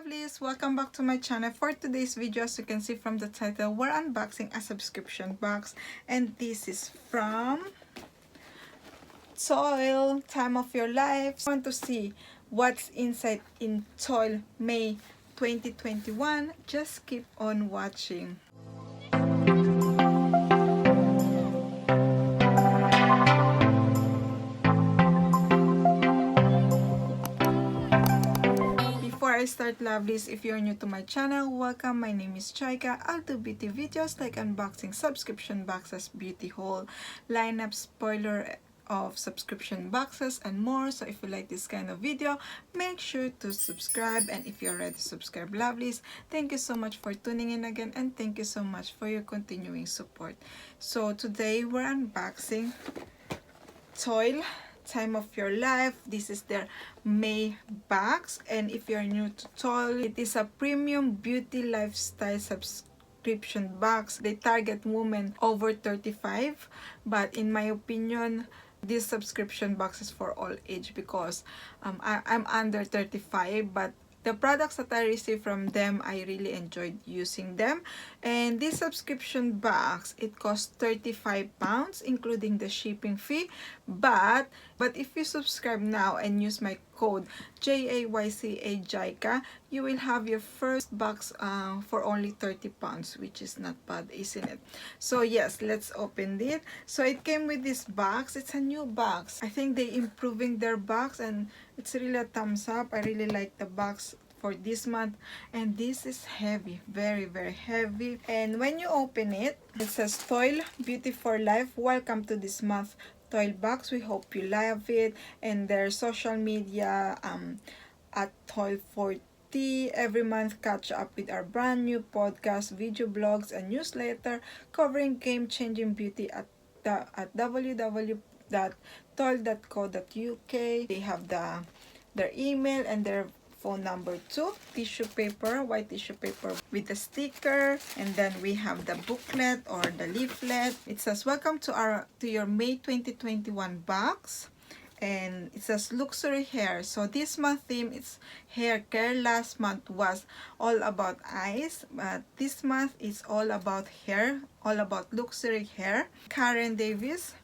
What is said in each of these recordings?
lovelies, welcome back to my channel. For today's video, as you can see from the title, we're unboxing a subscription box, and this is from Toyl, Time of Your Life. Want to see what's inside in Toyl May 2021? Just keep on watching. Before I start, lovelies, if you're new to my channel, welcome. My name is Jayca. I'll do beauty videos like unboxing subscription boxes, beauty haul, lineup, spoiler of subscription boxes, and more. So if you like this kind of video, make sure to subscribe. And if you're already subscribed, lovelies, thank you so much for tuning in again, and thank you so much for your continuing support. So today we're unboxing Toyl, Time of Your Life. This is their May box, and if you're new to Toyl, it is a premium beauty lifestyle subscription box. They target women over 35, but in my opinion, this subscription box is for all age because I'm under 35, but the products that I received from them, I really enjoyed using them. And this subscription box, it costs £35, including the shipping fee. But if you subscribe now and use my code JAYCA, you will have your first box for only £30, which is not bad, isn't it? So yes, let's open it. So it came with this box. It's a new box. I think they improving their box, and it's really a thumbs up. I really like the box for this month, and this is heavy, very heavy. And when you open it, it says Toyl, Beauty for Life, welcome to this month Toyl box. We hope you love it. And their social media at Toyl40. Every month, catch up with our brand new podcast, video blogs, and newsletter covering game-changing beauty at www.toyl.co.uk. They have their email and their phone number too. Tissue paper, white tissue paper with a sticker, and then we have the booklet or the leaflet. It says welcome to your May 2021 box, and it says luxury hair. So this month theme is hair care. Last month was all about eyes, but this month is all about hair, all about luxury hair. Karen Davis,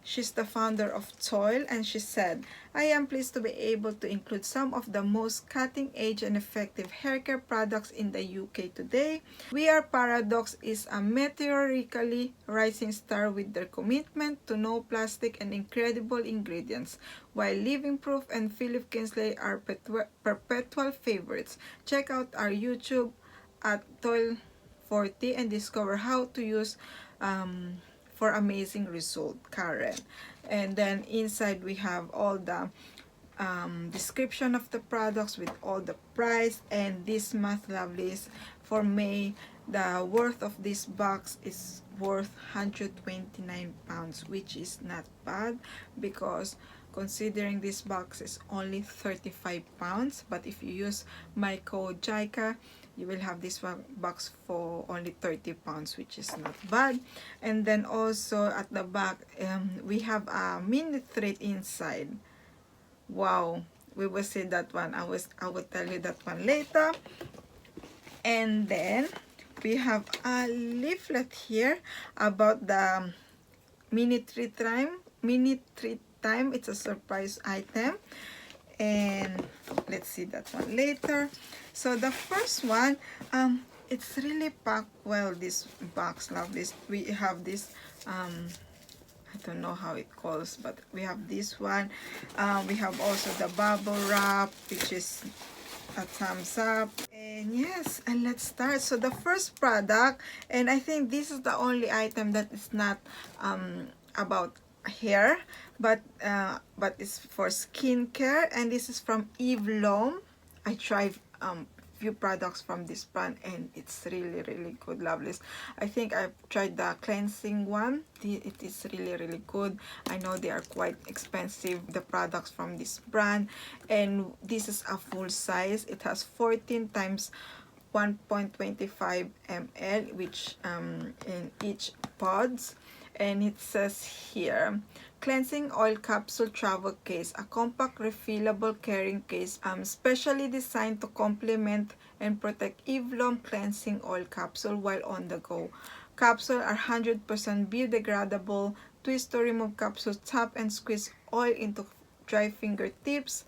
she's the founder of Toyl, and she said, I am pleased to be able to include some of the most cutting-edge and effective hair care products in the UK today. Are Paradoxx is a meteorically rising star with their commitment to no plastic and incredible ingredients, while Living Proof and Philip Kingsley are perpetual favorites. Check out our YouTube at Toyl40 and discover how to use for amazing result, Karen. And then inside we have all the description of the products with all the price. And this month, lovelies, for May, the worth of this box is worth £129, which is not bad because considering this box is only £35. But if you use my code JAYCA, you will have this one box for only £30, which is not bad. And then also at the back, we have a mini thread inside. Wow, we will see that one. I will tell you that one later. And then we have a leaflet here about the mini treat time. It's a surprise item, and let's see that one later. So the first one, it's really packed well, this box, lovelies. We have this I don't know how it calls, but we have this one. We have also the bubble wrap, which is a thumbs up. And yes, and let's start. So the first product, and I think this is the only item that is not about hair, but it's for skincare, and this is from Eve Lom. I tried few products from this brand, and it's really good, lovelies. I think I've tried the cleansing one. It is really good. I know they are quite expensive, the products from this brand, and this is a full size. It has 14 times 1.25 ml, which in each pods. and it says here, cleansing oil capsule travel case, a compact refillable carrying case specially designed to complement and protect Eve Lom cleansing oil capsule while on the go. Capsule are 100% biodegradable. Twist to remove capsule, tap and squeeze oil into dry fingertips.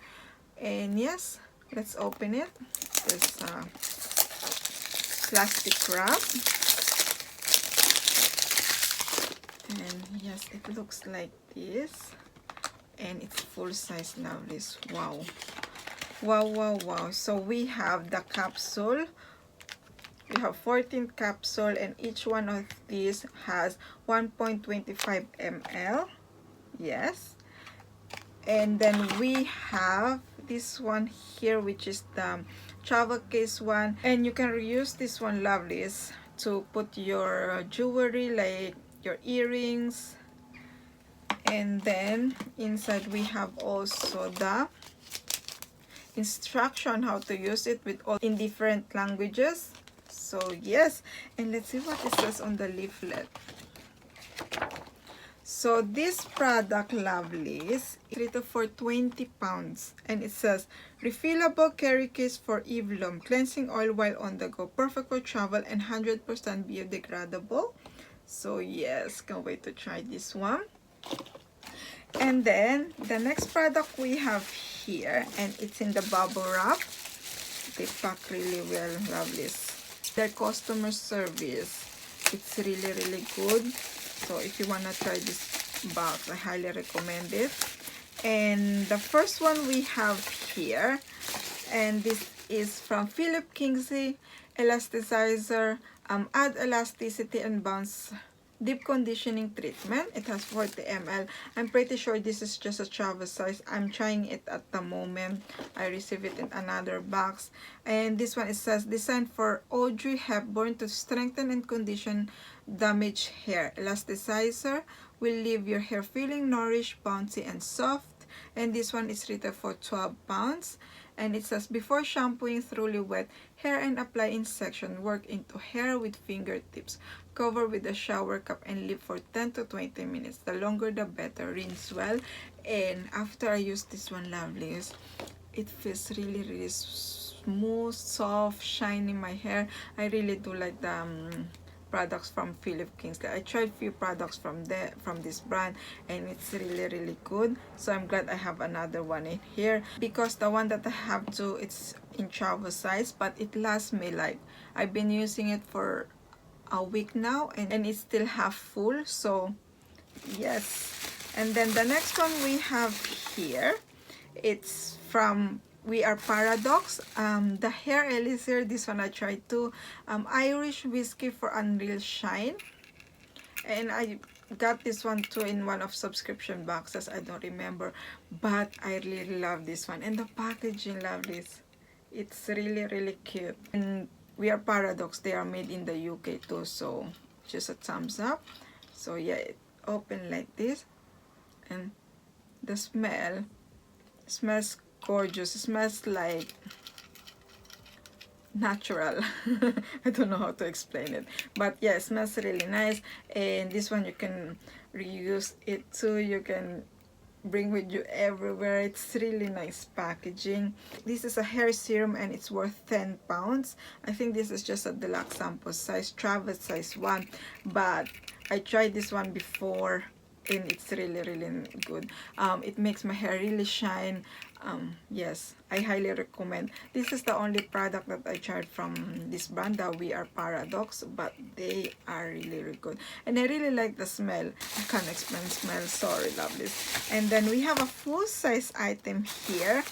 And yes, let's open it. There's a plastic wrap. And yes, it looks like this. And it's full size lovelies. Wow. Wow, wow, wow. So we have the capsule. We have 14 capsule, and each one of these has 1.25 ml. Yes. And then we have this one here, which is the travel case one. And you can reuse this one, lovelies, to put your jewelry, like your earrings. And then inside we have also the instruction how to use it with all in different languages. So yes, and let's see what it says on the leaflet. So this product, lovelies, is retail for 20 pounds, and it says refillable carry case for Eve Lom cleansing oil while on the go, perfect for travel and 100% biodegradable. So yes, can't wait to try this one. And then the next product we have here, and it's in the bubble wrap. They pack really well, lovelies. Their customer service, it's really good. So if you want to try this box, I highly recommend it. And the first one we have here, and this is from Philip Kingsley Elasticizer, add elasticity and bounce deep conditioning treatment. It has 40 ml. I'm pretty sure this is just a travel size. I'm trying it at the moment. I received it in another box. And this one, it says designed for Audrey Hepburn to strengthen and condition damaged hair. Elasticizer will leave your hair feeling nourished, bouncy, and soft. And this one is retail for 12 pounds. And it says before shampooing thoroughly wet hair and apply in section, work into hair with fingertips. Cover with a shower cap and leave for 10 to 20 minutes. The longer the better. Rinse well. And after I use this one, lovelies, it feels really smooth, soft, shiny my hair. I really do like the products from Philip Kingsley. I tried few products from this brand, and it's really good. So I'm glad I have another one in here, because the one that I have too, it's in travel size, but it lasts me, like, I've been using it for a week now, and it's still half full. So yes. And then the next one we have here, it's from Are Paradoxx, the hair elixir. This one I tried too. Irish whiskey for unreal shine, and I got this one too in one of subscription boxes. I don't remember, but I really love this one. And the packaging, lovelies, it's really cute. And Are Paradoxx, they are made in the UK too, so just a thumbs up. So yeah, it open like this, and the smell smells gorgeous. It smells like natural. I don't know how to explain it, but yeah, it smells really nice. And this one, you can reuse it too. You can bring with you everywhere. It's really nice packaging. This is a hair serum, and it's worth 10 pounds. I think this is just a deluxe sample size, travel size one, but I tried this one before, and it's really good. It makes my hair really shine. Yes, I highly recommend. This is the only product that I tried from this brand, that Are Paradoxx, but they are really good. And I really like the smell. I can't explain smell, sorry, lovelies. And then we have a full size item here,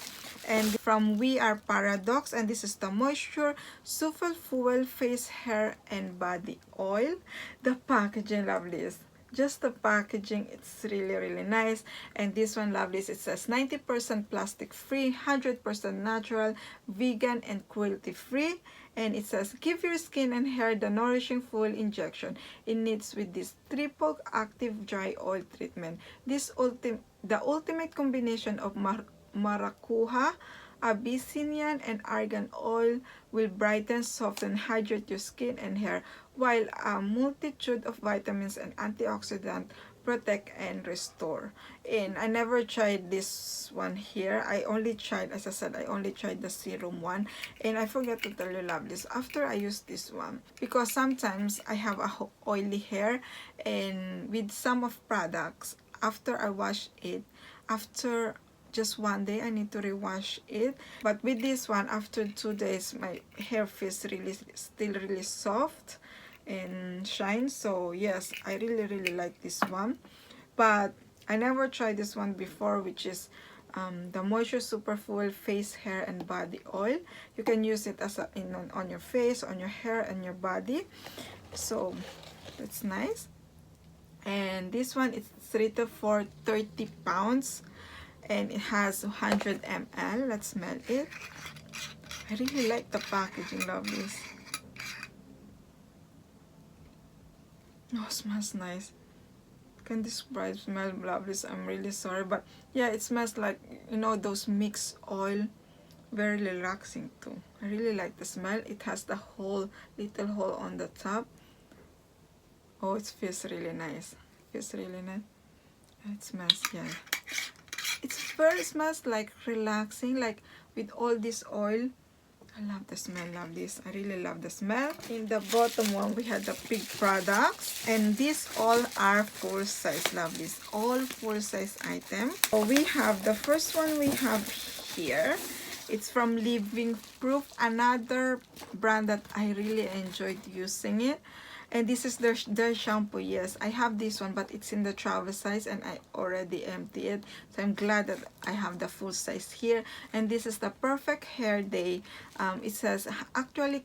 and from Are Paradoxx, and this is the Moisture Souffle Fuel Face, Hair, and Body Oil. The packaging, lovelies, just the packaging, it's really nice. And this one, lovelies, it says 90% plastic free, 100% natural, vegan, and cruelty free. And it says give your skin and hair the nourishing full injection it needs with this triple active dry oil treatment. The ultimate combination of maracuja, Abyssinian, and argan oil will brighten, soften, hydrate your skin and hair while a multitude of vitamins and antioxidants protect and restore. And I never tried this one here. I only tried, as I said, I only tried the serum one, and I forgot to tell you, love this, after I use this one, because sometimes I have a oily hair, and with some of products, after I wash it, after just one day I need to rewash it, but with this one, after 2 days, my hair feels really still really soft and shine. So yes, I really like this one, but I never tried this one before, which is the Moisture Superfull Face, Hair and Body Oil. You can use it as on your face, on your hair and your body, so that's nice. And this one is rated for 30 pounds and it has 100 ml. Let's smell it. I really like the packaging, love this. Oh, smells nice. Can describe smell, love this. I'm really sorry, but yeah, it smells like, you know, those mixed oil. Very relaxing too. I really like the smell. It has the little hole on the top. Oh, it feels really nice. It feels really nice. It smells, yeah. Smells like relaxing, like with all this oil. I love the smell, love this. I really love the smell. In the bottom one, we had the big products, and these all are full size, love this. All full size items. So we have the first one we have here. It's from Living Proof, another brand that I really enjoyed using it. And this is their shampoo. Yes, I have this one, but it's in the travel size and I already emptied it. So I'm glad that I have the full size here. And this is the Perfect Hair Day. It says actually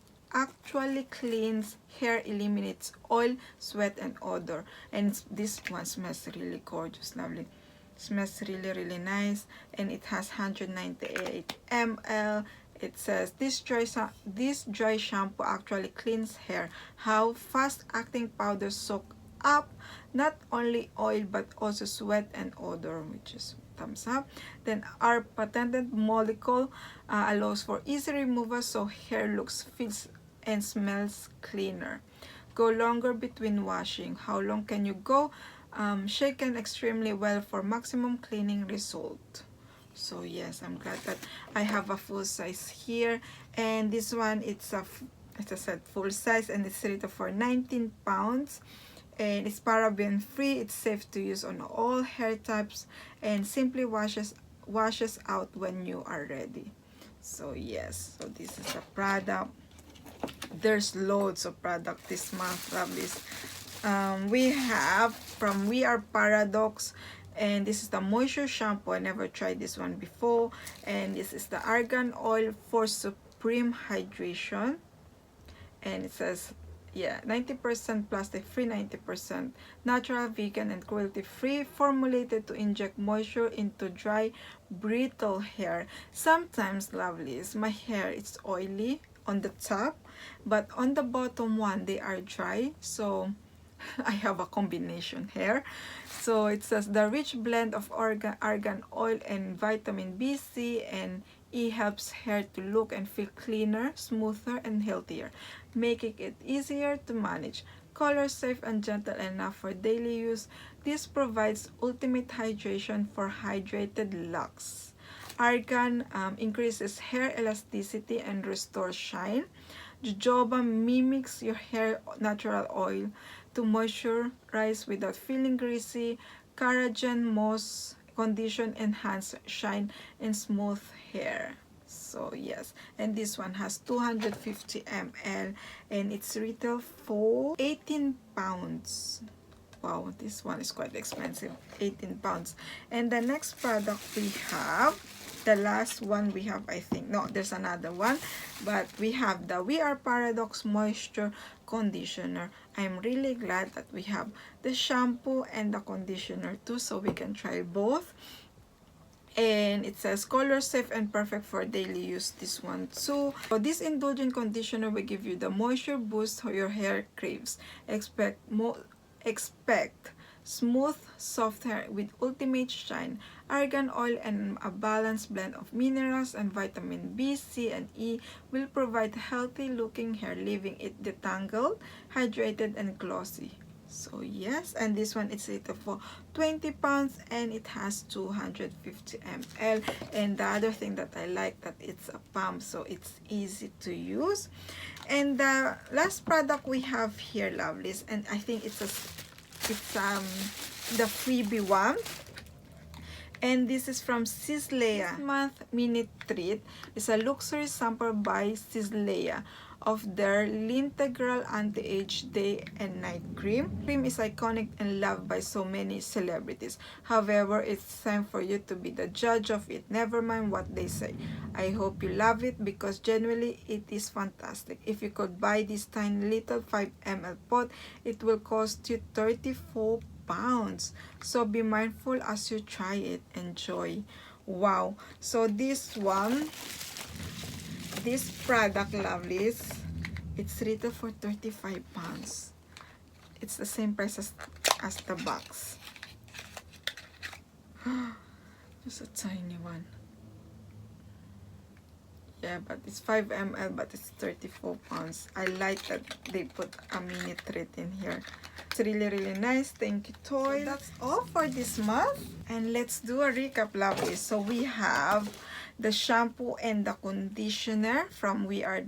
cleans hair, eliminates oil, sweat and odor. And this one smells really gorgeous, lovely. Smells really nice, and it has 198 ml. It says this dry shampoo actually cleans hair. How fast acting powders soak up not only oil but also sweat and odor, which is thumbs up. Then our patented molecule allows for easy removal, so hair looks, feels and smells cleaner. Go longer between washing. How long can you go? Shaken extremely well for maximum cleaning result. So yes, I'm glad that I have a full size here. And this one, it's a, as I said, full size, and it's rated for 19 pounds. And it's paraben free. It's safe to use on all hair types, and simply washes out when you are ready. So yes, so this is the product. There's loads of product this month, love this. We have from Are Paradoxx, and this is the moisture shampoo. I never tried this one before. And this is the argan oil for supreme hydration, and it says, yeah, 90% plastic free, 90% natural, vegan and cruelty free, formulated to inject moisture into dry, brittle hair. Sometimes, lovelies, my hair is oily on the top, but on the bottom one they are dry, so I have a combination hair. So it says the rich blend of argan oil and vitamin B, C and E helps hair to look and feel cleaner, smoother and healthier, making it easier to manage. Color safe and gentle enough for daily use. This provides ultimate hydration for hydrated locks. Argan increases hair elasticity and restores shine. Jojoba mimics your hair natural oil to moisturize without feeling greasy. Collagen moss condition enhance shine and smooth hair. So yes, and this one has 250 ml and it's retail for 18 pounds. Wow, this one is quite expensive, 18 pounds. And the next product we have, the last one we have, I think, no, there's another one, but we have the Are Paradoxx Moisture Conditioner. I'm really glad that we have the shampoo and the conditioner too, so we can try both. And it says color safe and perfect for daily use, this one too. So this indulgent conditioner will give you the moisture boost your hair craves. Expect smooth, soft hair with ultimate shine. Argan oil and a balanced blend of minerals and vitamin B, C, and E will provide healthy looking hair, leaving it detangled, hydrated, and glossy. So yes, and this one is rated for 20 pounds and it has 250 ml. And the other thing that I like, that it's a pump, so it's easy to use. And the last product we have here, lovelies, and I think it's the freebie one. And this is from Sislea. This month mini treat is a luxury sample by Sislea of their Lintegral Anti-Age Day and Night Cream. Cream is iconic and loved by so many celebrities. However, it's time for you to be the judge of it. Never mind what they say. I hope you love it because genuinely it is fantastic. If you could buy this tiny little 5 ml pot, it will cost you 34 pounds. So be mindful as you try it. Enjoy. Wow. So this product, lovelies, it's retail for 35 pounds. It's the same price as the box. Just a tiny one. Yeah, but it's 5 ml, but it's 34 pounds. I like that they put a mini treat in here. It's really, really nice. Thank you, Toyl. So that's all for this month. And let's do a recap, lovely. So we have the shampoo and the conditioner from We Are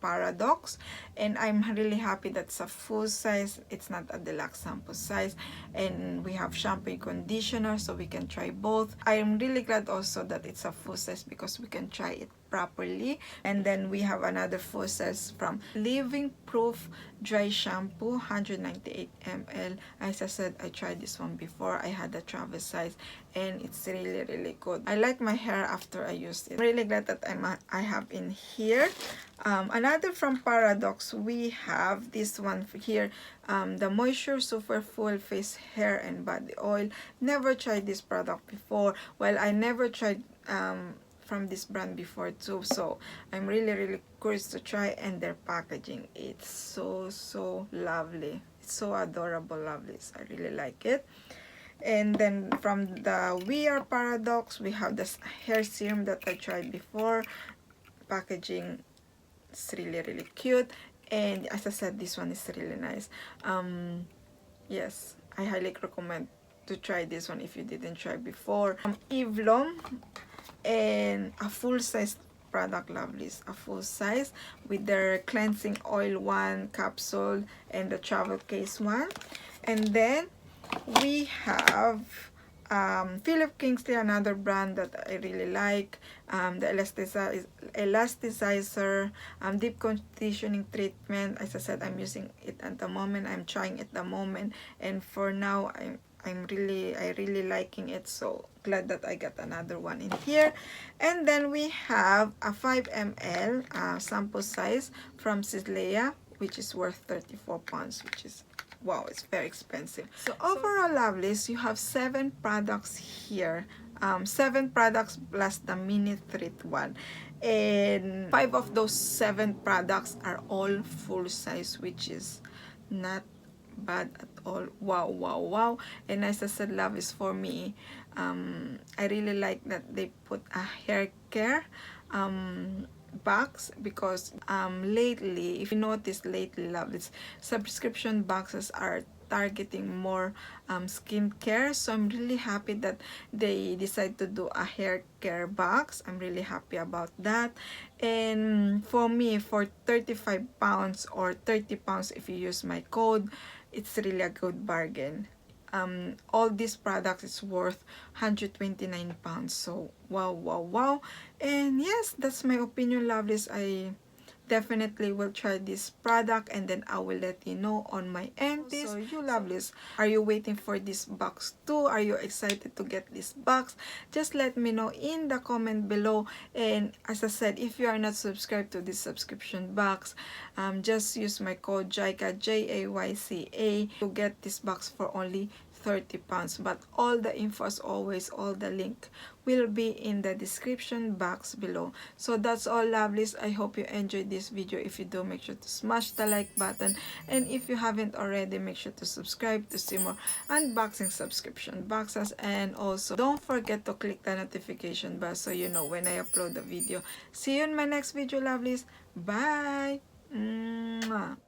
Paradoxx, and I'm really happy that's a full size. It's not a deluxe sample size. And we have shampoo and conditioner, so we can try both. I am really glad also that it's a full size because we can try it properly. And then we have another full size from Living Proof Dry Shampoo, 198 ml. As I said, I tried this one before. I had the travel size and it's really, really good. I like my hair after I used it. I'm really glad that I have in here. Another from Paradoxx, we have this one here, the Moisture Super Full Face Hair and Body Oil. Never tried this product before. Well, I never tried from this brand before too, so I'm really, really curious to try. And their packaging, it's so lovely. It's so adorable, lovely. So I really like it. And then from the We Are Paradoxx, we have this hair serum that I tried before. Packaging, it's really, really cute. And as I said, this one is really nice. Yes, I highly recommend to try this one if you didn't try before. Eve Lom, and a full size product, lovelies, a full size with their cleansing oil one capsule and the travel case one. And then we have Philip Kingsley, another brand that I really like, the elasticizer deep conditioning treatment. As I said, I'm using it at the moment. I'm trying it at the moment, and for now I really liking it, so glad that I got another one in here. And then we have a 5 ml sample size from Sislea, which is worth 34 pounds, which is, wow, it's very expensive. So overall, lovelies, you have 7 products here. 7 products plus the mini treat one, and 5 of those 7 products are all full size, which is not bad at all. Wow. And as I said, love is for me. I really like that they put a hair care box, because lately, if you notice lately, lovelies, subscription boxes are targeting more skincare. So I'm really happy that they decide to do a hair care box. I'm really happy about that. And for me, for 35 pounds or 30 pounds if you use my code, it's really a good bargain. All these products is worth 129 pounds. So wow. And yes, that's my opinion, lovelies. I definitely will try this product, and then I will let you know on my end. So you lovelies, are you waiting for this box too? Are you excited to get this box? Just let me know in the comment below. And as I said, if you are not subscribed to this subscription box, just use my code JAYCA, JAYCA, to get this box for only £30. But all the info, as always, all the link will be in the description box below. So that's all, lovelies. I hope you enjoyed this video. If you do, make sure to smash the like button, and if you haven't already, make sure to subscribe to see more unboxing subscription boxes. And also don't forget to click the notification bell so you know when I upload the video. See you in my next video, lovelies. Bye. Mwah.